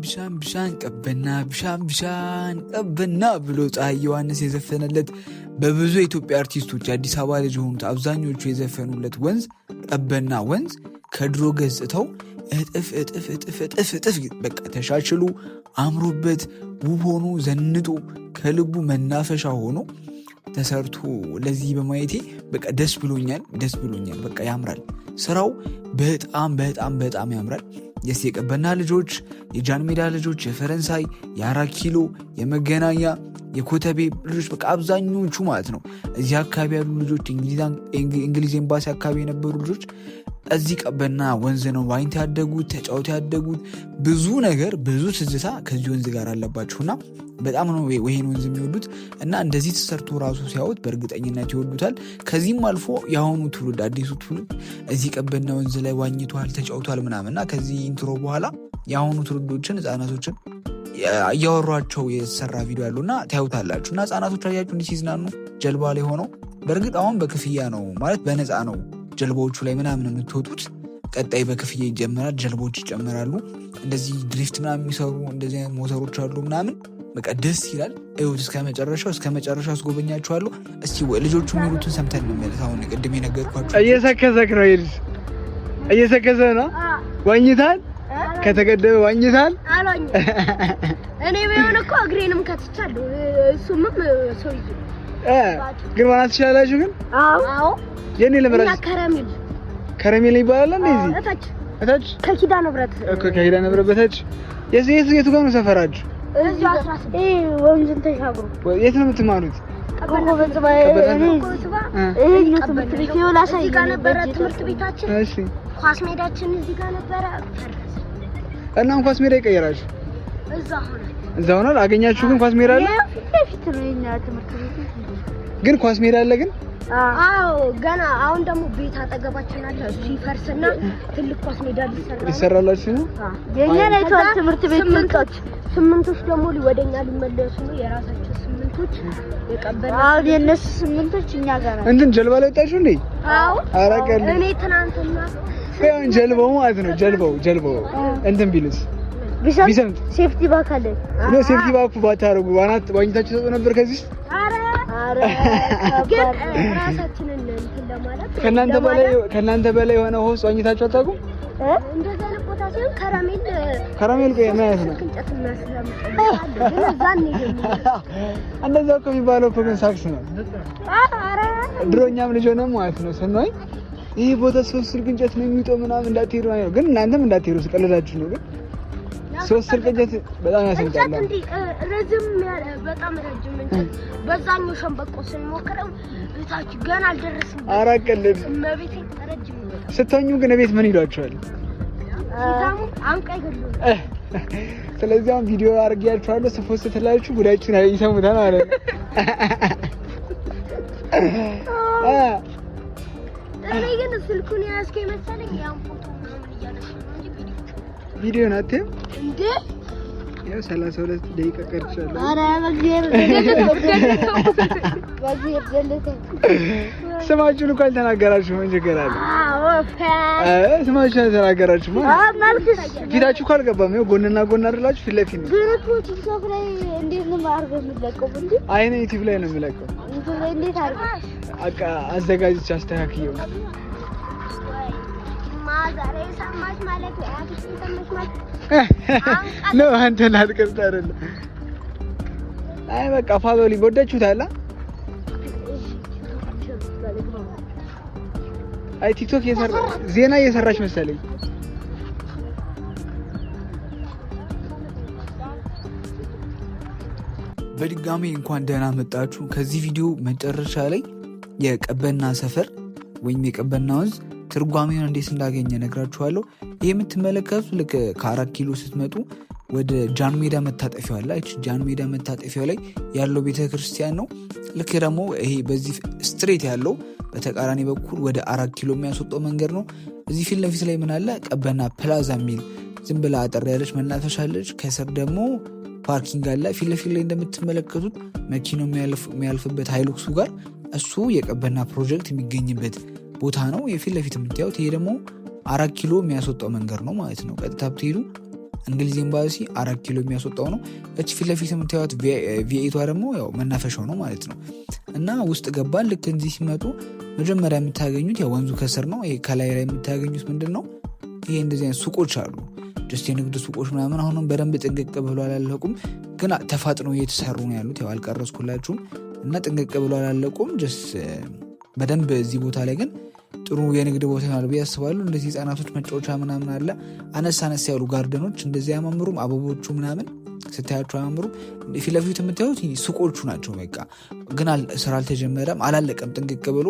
ብሻን ቀበና ብሎ ፀሐይ ዮሐንስ የዘፈነለት በብዙ የኢትዮጵያ አርቲስቶች የአዲስ አበባ ልጅ የሆኑት አብዛኞቹ የዘፈኑለት ወንዝ ቀበና ወንዝ ከድሮ ገጽታው እጥፍ በቃ ተሻሽሎ አምሮበት ውብ ሆኖ ዘንጦ ከልቡ መናፈሻ ሆኖ ተሰርቶ ለዚህ በማየቴ በቃ ደስ ብሎኛል። በቃ ያምራል ስራው በጣም ያምራል። የቀበና ልጆች፣ የጃን ሜዳ ልጆች፣ የፈረንሳይ፣ የአራት ኪሎ፣ የመገናኛ፣ የኮተቤ ልጆች በቃ አብዛኞቹ ማለት ነው እዚህ አካባቢ ያሉ ልጆች እንግሊዝ ኤምባሲ አካባቢ የነበሩ ልጆች እዚህ ቀበና ወንዝ ነው ዋኝት ያደጉት ተጫውት ያደጉት ብዙ ትዝታ ከዚህ ወንዝ ጋር አለባቸውና በጣም ነው ይሄን ወንዝ የሚወዱት እና እንደዚህ ተሰርቶ ራሱ ሲያዩት በእርግጠኝነት ይወዱታል። ከዚህም አልፎ የአሁኑ ትውልድ አዲሱ ትውልድ እዚህ ቀበና ወንዝ ላይ ዋኝቷል ተጫውቷል ምናምንና ከዚህ ኢንትሮ በኋላ የአሁኑ ትውልዶችን ህጻናቶችን እያወሯቸው የተሰራ ቪዲዮ ያሉና ታዩታላችሁ። እና ህጻናቶች አያችሁ እንዲህ ሲዝናኑ ጀልባ ላይ ሆነው በእርግጥ አሁን በክፍያ ነው ማለት በነፃ ነው ጀልባዎቹ ላይ ምናምን የምትወጡት። ቀጣይ በክፍያ ይጀምራል፣ ጀልባዎች ይጨምራሉ። እንደዚህ ድሪፍት ምናምን የሚሰሩ እንደዚህ አይነት ሞተሮች አሉ ምናምን በቃ ደስ ይላል። እዩት እስከ መጨረሻው አስጎበኛችኋለሁ። እስቲ ልጆቹ የሚሉትን ሰምተን እንመለስ። አሁን ቅድም የነገርኳችሁ እየሰከሰክ ነው ይልስ እየሰከሰ ነው። ዋኝታል ከተገደበ ዋኝታል አሎኝ እኔ ቢሆን እኮ እግሬንም ከትቻለሁ። እሱም ሰው ይዞ ግን ዋና ትችላላችሁ ግን? አዎ የኔ ለምራስ ከረሜላ ይባላል እንደዚህ እታች ከኪዳነ ምህረት እኮ ከኪዳነ ምህረት በታች የቱ ጋር ነው ሰፈራችሁ? እዚህ 16 ወንዝን ተሻግሩ። የት ነው የምትማሩት? ትምህርት ቤታችን እሺ ኳስ ሜዳችን እዚህ ጋር ነበረ። እና ኳስ ሜዳ ይቀየራችሁ? እዛ ሆነ አገኛችሁ? ግን ኳስ ሜዳ አለ ፊት ነው የኛ ትምህርት ቤት ግን ኳስ ሜዳ አለ ግን? አዎ ገና አሁን ደግሞ ቤት አጠገባችን አለ። እሱ ይፈርስና ትልቅ ኳስ ሜዳ ሊሰራላችሁ ነው። የኛ ላይ ትምህርት ቤት ስምንቶች ደግሞ ወደኛ ሊመለሱ ነው። የራሳቸው ስምንቶች የቀበና አሁን የነሱ ስምንቶች እኛ ጋር ነው። እንትን ጀልባ ላይ ወጣችሁ እንዴ? አዎ አራቀል እኔ ትናንትና ከያን ጀልባው ማለት ነው ጀልባው እንትን ቢልስ ቢሰምጥ ሴፍቲ ባክ አለ ነው። ሴፍቲ ባክ ባታረጉ ዋኝታችሁ ተጠው ነበር ከዚህ? አረ ግን ራሳችንን እንትን ለማለት ከእናንተ በላይ የሆነ ሆስ ዋኝታችሁ አታውቁም? እንደዛ ነው ቦታ ሲሆን ከረሜል ቆይ ማለት ነው። እንደዛ እኮ የሚባለው እኮ ግን ሳክስ ነው። ድሮኛም ልጅ ሆነ ማለት ነው ስናይ ይሄ ቦታ 3 ስልክ እንጨት ነው የሚውጠው ምናምን እንዳትሄዱ ነው። ግን እናንተም እንዳትሄዱ ስቀልዳችሁ ነው። ግን 3 ስልክ እንጨት በጣም ያሰንጣል። ረጅም በጣም ረጅም እንጨት በዛኛው ሸንበቆ ስንሞክረው እታች ገና አልደረስንም። አራቀልድ መቤቴ ረጅም ነው። ስተኙ ግን ቤት ምን ይሏችኋል? ሲታሙ አንቀይ ገሉ። ስለዚህ አሁን ቪዲዮ አድርጌያችኋለሁ። ስፎስ ትላችሁ ጉዳያችሁን ይሰሙታል ማለት ነው። እኔ ግን ስልኩን ያስከኝ መሰለኝ ያን ፎቶ ምናምን እያነሳሁ ነው እንጂ ቪዲዮ ናትም እንዴ ያው 32 ደቂቃ ቀርቻለሁ። አረ በግር ስማችሁን እንኳን አልተናገራችሁም። ምን ችግር አለ? ስማችሁን አልተናገራችሁም። ፊታችሁ እኮ አልገባም። ይኸው ጎንና ጎን አይደላችሁ ፊት ለፊት ነው። ግን ቲክቶክ ላይ እንዴት ነው ማርገ የምትለቀው እንዴ? አይኔ ዩቲዩብ ላይ ነው የምለቀው። እንዴት አድርገህ አቃ አዘጋጅቼ አስተካክየው ማዛሬ ሰማች ማለት ያክስን ሰማች ማለት ነው። አንተ ላትቀርጥ አይደለም። አይ በቃ ፋሚሊ ወደችሁታል። አይ ቲክቶክ ዜና እየሰራች መሰለኝ። በድጋሚ እንኳን ደህና መጣችሁ። ከዚህ ቪዲዮ መጨረሻ ላይ የቀበና ሰፈር ወይም የቀበና ወንዝ ትርጓሜውን እንዴት እንዳገኘ ነግራችኋለሁ። ይህ የምትመለከቱት ልክ ከ4 ኪሎ ስትመጡ ወደ ጃን ሜዳ መታጠፊያው አለ። እቺ ጃን ሜዳ መታጠፊያው ላይ ያለው ቤተክርስቲያን ነው። ልክ ደግሞ ይሄ በዚህ ስትሬት ያለው በተቃራኒ በኩል ወደ 4 ኪሎ የሚያስወጣው መንገድ ነው። እዚህ ፊት ለፊት ላይ ምን አለ? ቀበና ፕላዛ የሚል ዝም ብላ አጠር ያለች መናፈሻ አለች። ከስር ደግሞ ፓርኪንግ አለ። ፊት ለፊት ላይ እንደምትመለከቱት መኪናው የሚያልፍበት ሃይሉክሱ ጋር እሱ የቀበና ፕሮጀክት የሚገኝበት ቦታ ነው። የፊት ለፊት የምታዩት ይሄ ደግሞ 4 ኪሎ የሚያስወጣው መንገድ ነው ማለት ነው። ቀጥታ ብትሄዱ እንግሊዝ ኤምባሲ 4 ኪሎ የሚያስወጣው ነው። እቺ ፊት ለፊት የምታዩት ቪኤቷ ደግሞ ያው መናፈሻው ነው ማለት ነው። እና ውስጥ ገባን። ልክ እንዚህ ሲመጡ መጀመሪያ የምታገኙት ያው ወንዙ ከስር ነው። ይሄ ከላይ ላይ የምታገኙት ምንድን ነው? ይሄ እንደዚህ አይነት ሱቆች አሉ፣ ጀስት የንግድ ሱቆች ምናምን። አሁንም በደንብ ጥንቅቅ ብሎ አላለቁም፣ ግን ተፋጥኖ እየተሰሩ ነው ያሉት። ያው አልቀረስኩላችሁም እና ጥንቅቅ ብሎ አላለቁም። ጀስት በደንብ እዚህ ቦታ ላይ ግን ጥሩ የንግድ ቦታ ይሆናል ብዬ አስባለሁ። እንደዚህ ህጻናቶች መጫወቻ ምናምን አለ። አነስ አነስ ያሉ ጋርደኖች እንደዚህ አያማምሩም? አበቦቹ ምናምን ስታያቸው አያማምሩም? ፊት ለፊት የምታዩት ሱቆቹ ናቸው። በቃ ግን ስራ አልተጀመረም፣ አላለቀም። ጥንቅቅ ብሎ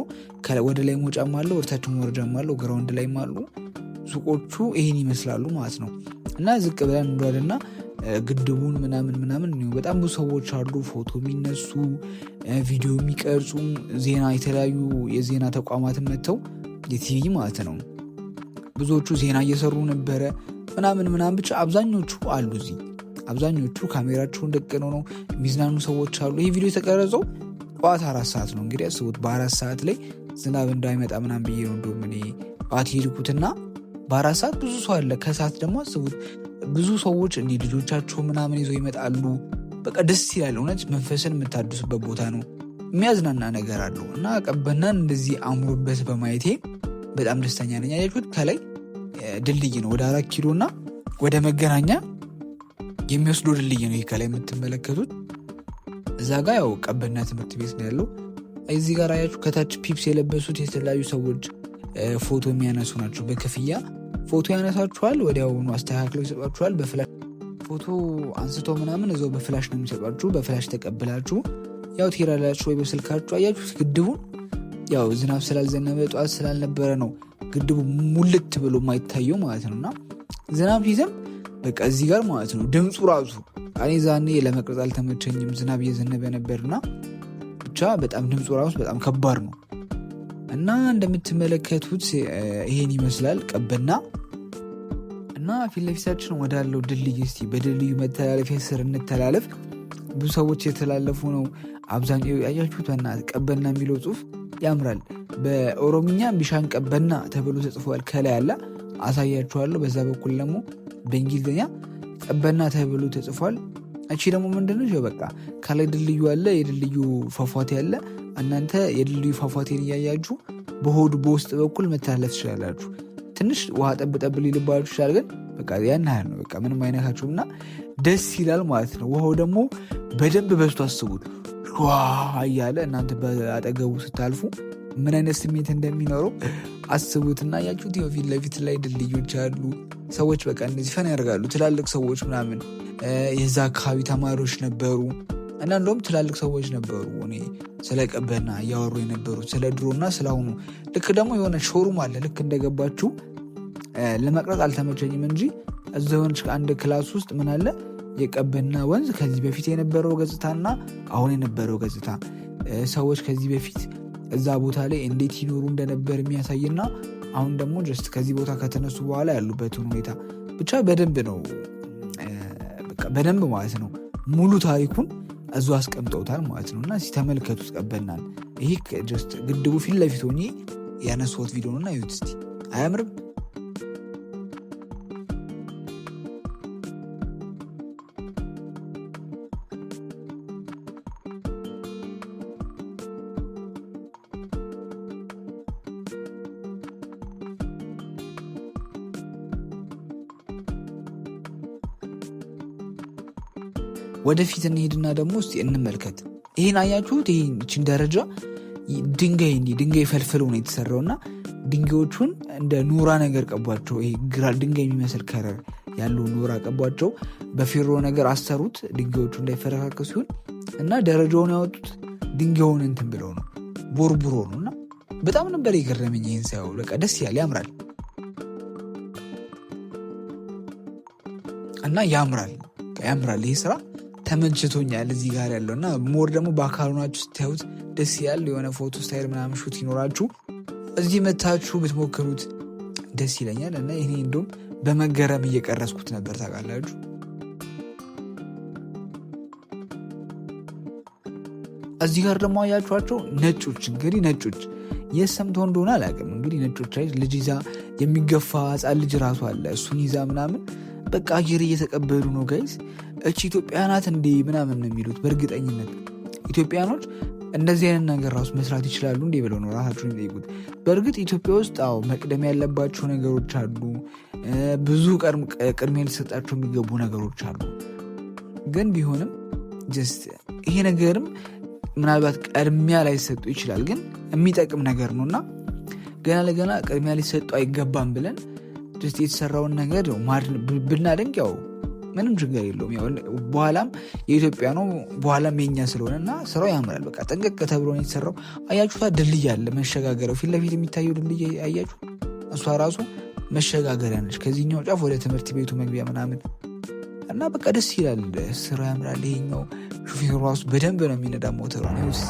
ወደ ላይ መውጫም አለው፣ ወደታችን መውረጃም አለው፣ ግራውንድ ላይም አሉ። ሱቆቹ ይሄን ይመስላሉ ማለት ነው። እና ዝቅ ብለን እንደዋልና ግድቡን ምናምን በጣም ብዙ ሰዎች አሉ፣ ፎቶ የሚነሱ ቪዲዮ የሚቀርጹ ዜና፣ የተለያዩ የዜና ተቋማትን መጥተው የቲቪ ማለት ነው ብዙዎቹ ዜና እየሰሩ ነበረ ምናምን ብቻ አብዛኞቹ አሉ እዚህ። አብዛኞቹ ካሜራቸውን ደቅነው ነው የሚዝናኑ ሰዎች አሉ። ይህ ቪዲዮ የተቀረጸው ጠዋት 4 ሰዓት ነው። እንግዲህ አስቡት፣ በ4 ሰዓት ላይ ዝናብ እንዳይመጣ ምናምን ብዬ ነው እንደውም እኔ ጠዋት ሄድኩትና በ4 ሰዓት ብዙ ሰው አለ። ከሰዓት ደግሞ አስቡት ብዙ ሰዎች እንዲህ ልጆቻቸው ምናምን ይዘው ይመጣሉ። በቃ ደስ ይላል። እውነት መንፈስን የምታድሱበት ቦታ ነው። የሚያዝናና ነገር አለው እና ቀበናን እንደዚህ አምሮበት በማየቴ በጣም ደስተኛ ነኝ። ያያችሁት ከላይ ድልድይ ነው፣ ወደ 4 ኪሎ እና ወደ መገናኛ የሚወስደው ድልድይ ነው። ይህ ከላይ የምትመለከቱት እዛ ጋር ያው ቀበና ትምህርት ቤት ነው ያለው። እዚህ ጋር አያችሁ ከታች ፒፕስ የለበሱት የተለያዩ ሰዎች ፎቶ የሚያነሱ ናቸው። በክፍያ ፎቶ ያነሳችኋል፣ ወዲያውኑ አስተካክለው ይሰጧችኋል። በፍላሽ ፎቶ አንስተው ምናምን እዛው በፍላሽ ነው የሚሰጧችሁ። በፍላሽ ተቀብላችሁ ያው ትሄዳላችሁ ወይ በስልካችሁ። አያችሁት ግድቡን ያው ዝናብ ስላልዘነበ ጠዋት ስላልነበረ ነው ግድቡ ሙልት ብሎ የማይታየው ማለት ነው። እና ዝናብ ሲዘንብ በቃ እዚህ ጋር ማለት ነው ድምፁ ራሱ እኔ ዛኔ ለመቅረጽ አልተመቸኝም፣ ዝናብ እየዘነበ ነበርና ብቻ በጣም ድምፁ ራሱ በጣም ከባድ ነው። እና እንደምትመለከቱት ይሄን ይመስላል ቀበና። እና ፊት ለፊታችን ወዳለው ድልድይ እስቲ በድልድዩ መተላለፊያ ስር እንተላለፍ። ብዙ ሰዎች የተላለፉ ነው። አብዛኛው ያያችሁት ቀበና የሚለው ጽሁፍ ያምራል። በኦሮምኛ ቢሻን ቀበና ተብሎ ተጽፏል። ከላይ ያለ አሳያችኋለሁ። በዛ በኩል ደግሞ በእንግሊዝኛ ቀበና ተብሎ ተጽፏል። እቺ ደግሞ ምንድነው? በቃ ከላይ ድልድዩ አለ፣ የድልድዩ ፏፏቴ አለ። እናንተ የድልድዩ ፏፏቴን እያያችሁ በሆዱ በውስጥ በኩል መተላለፍ ትችላላችሁ። ትንሽ ውሃ ጠብጠብ ሊልባችሁ ይችላል፣ ግን በቃ ያን ያህል ነው። በቃ ምንም አይነካችሁም እና ደስ ይላል ማለት ነው። ውሃው ደግሞ በደንብ በዝቶ አስቡት ዋ እያለ እናንተ በአጠገቡ ስታልፉ ምን አይነት ስሜት እንደሚኖረው አስቡትና ያችሁት። ፊት ለፊት ላይ ድልድዮች አሉ። ሰዎች በቃ እነዚህ ፈን ያደርጋሉ። ትላልቅ ሰዎች ምናምን የዛ አካባቢ ተማሪዎች ነበሩ እና እንደውም ትላልቅ ሰዎች ነበሩ እኔ ስለ ቀበና እያወሩ የነበሩት ስለ ድሮና ስለአሁኑ። ልክ ደግሞ የሆነ ሾሩም አለ። ልክ እንደገባችሁ ለመቅረጽ አልተመቸኝም እንጂ እዛ የሆነች አንድ ክላስ ውስጥ ምን አለ የቀበና ወንዝ ከዚህ በፊት የነበረው ገጽታና አሁን የነበረው ገጽታ፣ ሰዎች ከዚህ በፊት እዛ ቦታ ላይ እንዴት ይኖሩ እንደነበር የሚያሳይና አሁን ደግሞ ጀስት ከዚህ ቦታ ከተነሱ በኋላ ያሉበትን ሁኔታ ብቻ በደንብ ነው በደንብ ማለት ነው ሙሉ ታሪኩን እዙ አስቀምጠውታል ማለት ነው። እና ሲተመልከቱት ቀበናል። ይሄ ጀስት ግድቡ ፊት ለፊት ሆኜ ያነሳሁት ቪዲዮ ነውና ይሁት እስቲ አያምርም? ወደፊት እንሄድና ደግሞ እስቲ እንመልከት። ይሄን አያችሁት? ይህችን ደረጃ ድንጋይ ፈልፍለው ነው የተሰራውና ድንጋዮቹን እንደ ኖራ ነገር ቀቧቸው። ይሄ ድንጋይ የሚመስል ከረር ያለው ኖራ ቀቧቸው። በፌሮ ነገር አሰሩት ድንጋዮቹ እንዳይፈረካከሱ ሲሆን እና ደረጃውን ያወጡት ድንጋዩን እንትን ብለው ነው ቦርቡሮ ነው። እና በጣም ነበር የገረመኝ ይህን ሳይሆን በቃ ደስ ያለ ያምራል እና ያምራል ይህ ስራ ተመችቶኛል እዚህ ጋር ያለው እና ሞር ደግሞ በአካሉ ናችሁ ስታዩት ደስ ያለ የሆነ ፎቶ ስታይል ምናምን ሹት ይኖራችሁ እዚህ መታችሁ ብትሞክሩት ደስ ይለኛል። እና ይሄ እንደውም በመገረም እየቀረስኩት ነበር ታውቃላችሁ። እዚህ ጋር ደግሞ አያችኋቸው ነጮች። እንግዲህ ነጮች የሰምተው እንደሆነ አላውቅም። እንግዲህ ነጮች ልጅ ይዛ የሚገፋ ህፃን ልጅ ራሱ አለ። እሱን ይዛ ምናምን በቃ አየር እየተቀበሉ ነው ጋይስ። እቺ ኢትዮጵያ ናት እንዴ ምናምን ነው የሚሉት። በእርግጠኝነት ኢትዮጵያኖች እንደዚህ አይነት ነገር ራሱ መስራት ይችላሉ እንዴ ብለው ነው ራሳቸውን የሚጠይቁት። በእርግጥ ኢትዮጵያ ውስጥ መቅደም ያለባቸው ነገሮች አሉ፣ ብዙ ቅድሚያ ሊሰጣቸው የሚገቡ ነገሮች አሉ። ግን ቢሆንም ጀስት ይሄ ነገርም ምናልባት ቅድሚያ ላይሰጡ ይችላል፣ ግን የሚጠቅም ነገር ነው እና ገና ለገና ቅድሚያ ሊሰጡ አይገባም ብለን ጀስት የተሰራውን ነገር ብናደንቅ ያው ምንም ችግር የለውም። ያው በኋላም የኢትዮጵያ ነው በኋላም የኛ ስለሆነ እና ስራው ያምራል። በቃ ጠንቀቅ ተብሎ ነው የተሰራው። አያችሁታ ድልድይ አለ፣ መሸጋገሪያው ፊት ለፊት የሚታየው ድልድይ አያችሁ? እሷ ራሱ መሸጋገሪያ ነች ከዚህኛው ጫፍ ወደ ትምህርት ቤቱ መግቢያ ምናምን እና በቃ ደስ ይላል። ስራው ያምራል። ይሄኛው ሹፌሩ ራሱ በደንብ ነው የሚነዳ ሞተሩ ነው እስቲ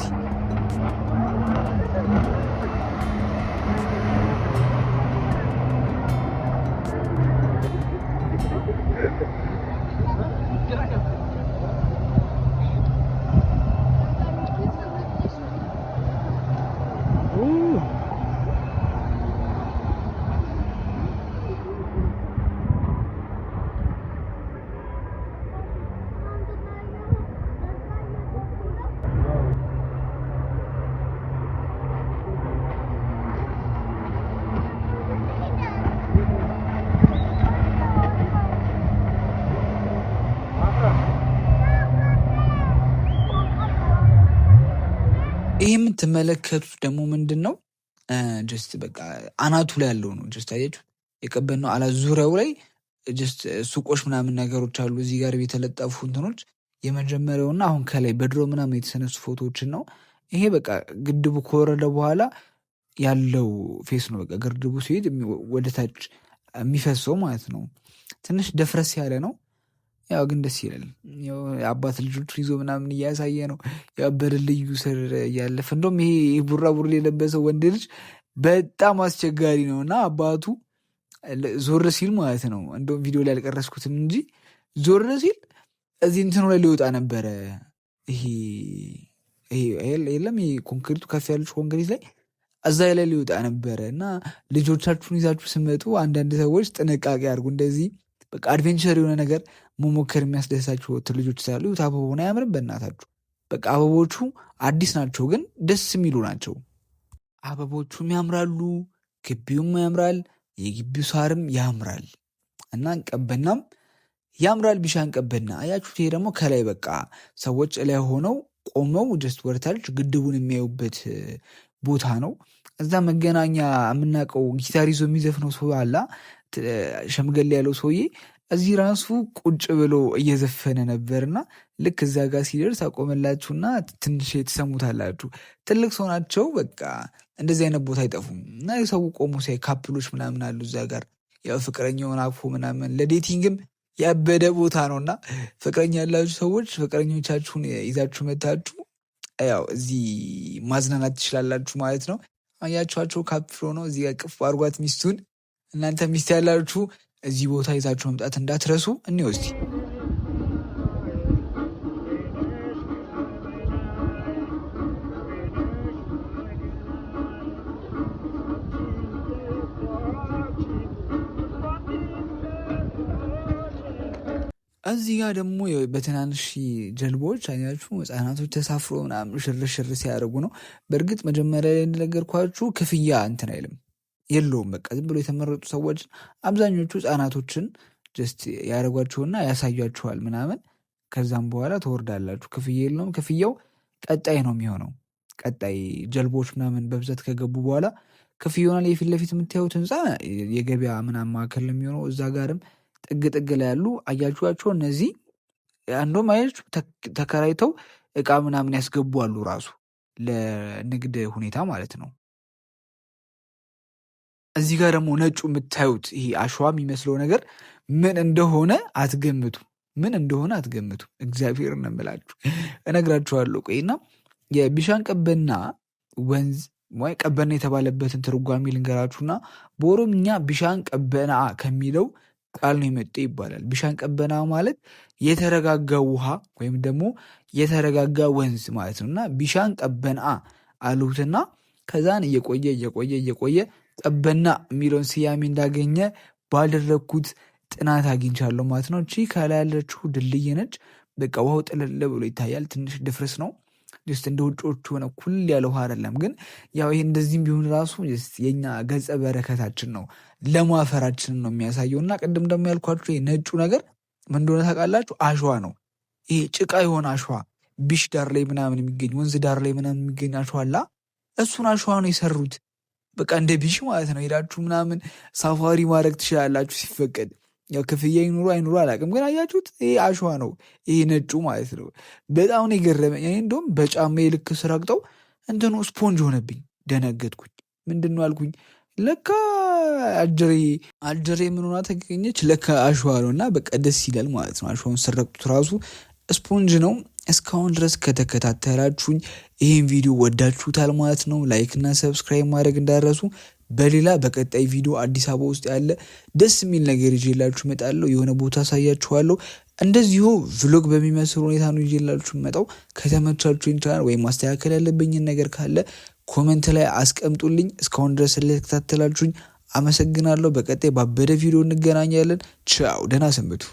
ይህ የምትመለከቱት ደግሞ ምንድን ነው? ጀስት በቃ አናቱ ላይ ያለው ነው። ጀስት አያችሁ የቀበን ነው። አላ ዙሪያው ላይ ጀስት ሱቆች ምናምን ነገሮች አሉ። እዚህ ጋር የተለጠፉ እንትኖች የመጀመሪያውና አሁን ከላይ በድሮ ምናምን የተሰነሱ ፎቶዎችን ነው። ይሄ በቃ ግድቡ ከወረደ በኋላ ያለው ፌስ ነው። በቃ ግድቡ ሲሄድ ወደታች የሚፈሰው ማለት ነው። ትንሽ ደፍረስ ያለ ነው። ያው ግን ደስ ይላል። አባት ልጆቹ ይዞ ምናምን እያሳየ ነው። ያው በድልድዩ ስር እያለፈ እንደውም ይሄ ቡራቡሬ የለበሰው ወንድ ልጅ በጣም አስቸጋሪ ነው እና አባቱ ዞር ሲል ማለት ነው። እንደውም ቪዲዮ ላይ አልቀረስኩትም እንጂ ዞር ሲል እዚህ እንትኑ ላይ ሊወጣ ነበረ። ይሄ የለም ኮንክሪቱ ከፍ ያለች ኮንክሪት ላይ እዛ ላይ ሊወጣ ነበረ እና ልጆቻችሁን ይዛችሁ ስመጡ አንዳንድ ሰዎች ጥንቃቄ አድርጉ። እንደዚህ በቃ አድቬንቸር የሆነ ነገር መሞከር የሚያስደሳችሁ ልጆች ስላሉ አበባውን አያምርም? በእናታችሁ በቃ አበቦቹ አዲስ ናቸው፣ ግን ደስ የሚሉ ናቸው። አበቦቹም ያምራሉ፣ ግቢውም ያምራል፣ የግቢው ሳርም ያምራል እና ቀበናም ያምራል። ቢሻን ቀበና አያችሁት? ይሄ ደግሞ ከላይ በቃ ሰዎች ላይ ሆነው ቆመው ጀስት ወርታች ግድቡን የሚያዩበት ቦታ ነው። እዛ መገናኛ የምናውቀው ጊታር ይዞ የሚዘፍነው ሰው አላ ሸምገል ያለው ሰውዬ እዚህ ራሱ ቁጭ ብሎ እየዘፈነ ነበርና ልክ እዛ ጋር ሲደርስ አቆመላችሁና ትንሽ ትሰሙታላችሁ። ትልቅ ሰው ናቸው። በቃ እንደዚህ አይነት ቦታ አይጠፉም እና የሰው ቆሞ ሲያይ ካፕሎች ምናምን አሉ እዛ ጋር ያው ፍቅረኛውን አቅፎ ምናምን ለዴቲንግም ያበደ ቦታ ነው እና ፍቅረኛ ያላችሁ ሰዎች ፍቅረኞቻችሁን ይዛችሁ መታችሁ ያው እዚህ ማዝናናት ትችላላችሁ ማለት ነው። አያችኋቸው ካፕሎ ነው እዚህ ጋር ቅፍ አድርጓት ሚስቱን። እናንተ ሚስት ያላችሁ እዚህ ቦታ ይዛችሁ መምጣት እንዳትረሱ። እኔ ወስቲ እዚህ ጋር ደግሞ በትናንሽ ጀልባዎች አይናችሁ ህጻናቶች ተሳፍሮ ምናምን ሽርሽር ሲያደርጉ ነው። በእርግጥ መጀመሪያ ላይ እንደነገርኳችሁ ክፍያ እንትን አይልም የለውም። በቃ ዝም ብሎ የተመረጡ ሰዎች አብዛኞቹ ህጻናቶችን ጀስት ያደርጓቸውና ያሳያችኋል ምናምን። ከዛም በኋላ ትወርዳላችሁ። ክፍያ የለውም። ክፍያው ቀጣይ ነው የሚሆነው። ቀጣይ ጀልቦች ምናምን በብዛት ከገቡ በኋላ ክፍያ ይሆናል። የፊት ለፊት የምታዩት ህንፃ የገበያ ምናምን ማዕከል ነው የሚሆነው። እዛ ጋርም ጥግ ጥግ ላይ ያሉ አያችኋቸው። እነዚህ አንዶም አያችሁ ተከራይተው እቃ ምናምን ያስገቡ አሉ ራሱ ለንግድ ሁኔታ ማለት ነው። እዚህ ጋር ደግሞ ነጩ የምታዩት ይሄ አሸዋ የሚመስለው ነገር ምን እንደሆነ አትገምቱ። ምን እንደሆነ አትገምቱ። እግዚአብሔር ነው የምላችሁ፣ እነግራችኋለሁ። ቆይና የቢሻን ቀበና ወንዝ ወይ ቀበና የተባለበትን ትርጓሜ ልንገራችሁና በኦሮምኛ ቢሻን ቀበና ከሚለው ቃል ነው የመጣ ይባላል። ቢሻን ቀበና ማለት የተረጋጋ ውሃ ወይም ደግሞ የተረጋጋ ወንዝ ማለት ነው እና ቢሻን ቀበና አሉትና ከዛን እየቆየ ቀበና የሚለውን ስያሜ እንዳገኘ ባደረግኩት ጥናት አግኝቻለሁ ማለት ነው። እቺ ከላይ ያለችው ድልድይ ነች። በቃ ውሃው ጥልል ብሎ ይታያል። ትንሽ ድፍርስ ነው። ጀስት እንደ ውጮቹ ሆነ ኩል ያለ ውሃ አይደለም። ግን ያው ይሄ እንደዚህም ቢሆን ራሱ የኛ ገጸ በረከታችን ነው፣ ለማፈራችን ነው የሚያሳየው። እና ቅድም ደግሞ ያልኳችሁ ይሄ ነጩ ነገር ምን እንደሆነ ታውቃላችሁ? አሸዋ ነው። ይሄ ጭቃ የሆነ አሸዋ ቢሽ ዳር ላይ ምናምን የሚገኝ ወንዝ ዳር ላይ ምናምን የሚገኝ አሸዋ አላ እሱን አሸዋ ነው የሰሩት። በቃ እንደ ቢሽ ማለት ነው። ሄዳችሁ ምናምን ሳፋሪ ማድረግ ትችላላችሁ ሲፈቀድ። ያው ክፍያ ይኑሩ አይኑሩ አላውቅም፣ ግን አያችሁት? ይሄ አሸዋ ነው፣ ይሄ ነጩ ማለት ነው። በጣም ነው የገረመኝ። እኔ እንደውም በጫማዬ ልክ ስረግጠው እንትኑ ስፖንጅ ሆነብኝ፣ ደነገጥኩኝ። ምንድን ነው አልኩኝ። ለካ አጀሬ ምን ሆና ተገኘች? ለካ አሸዋ ነው። እና በቃ ደስ ይላል ማለት ነው። አሸዋውን ስረግጡት ራሱ ስፖንጅ ነው። እስካሁን ድረስ ከተከታተላችሁኝ ይህን ቪዲዮ ወዳችሁታል ማለት ነው። ላይክ እና ሰብስክራይብ ማድረግ እንዳረሱ። በሌላ በቀጣይ ቪዲዮ አዲስ አበባ ውስጥ ያለ ደስ የሚል ነገር ይዤላችሁ እመጣለሁ። የሆነ ቦታ አሳያችኋለሁ። እንደዚሁ ቭሎግ በሚመስል ሁኔታ ነው ይዤላችሁ እመጣው። ከተመቻችሁ ቻናል ወይም ማስተካከል ያለብኝን ነገር ካለ ኮሜንት ላይ አስቀምጡልኝ። እስካሁን ድረስ ስለተከታተላችሁኝ አመሰግናለሁ። በቀጣይ ባበደ ቪዲዮ እንገናኛለን። ቻው፣ ደህና ሰንብቱ።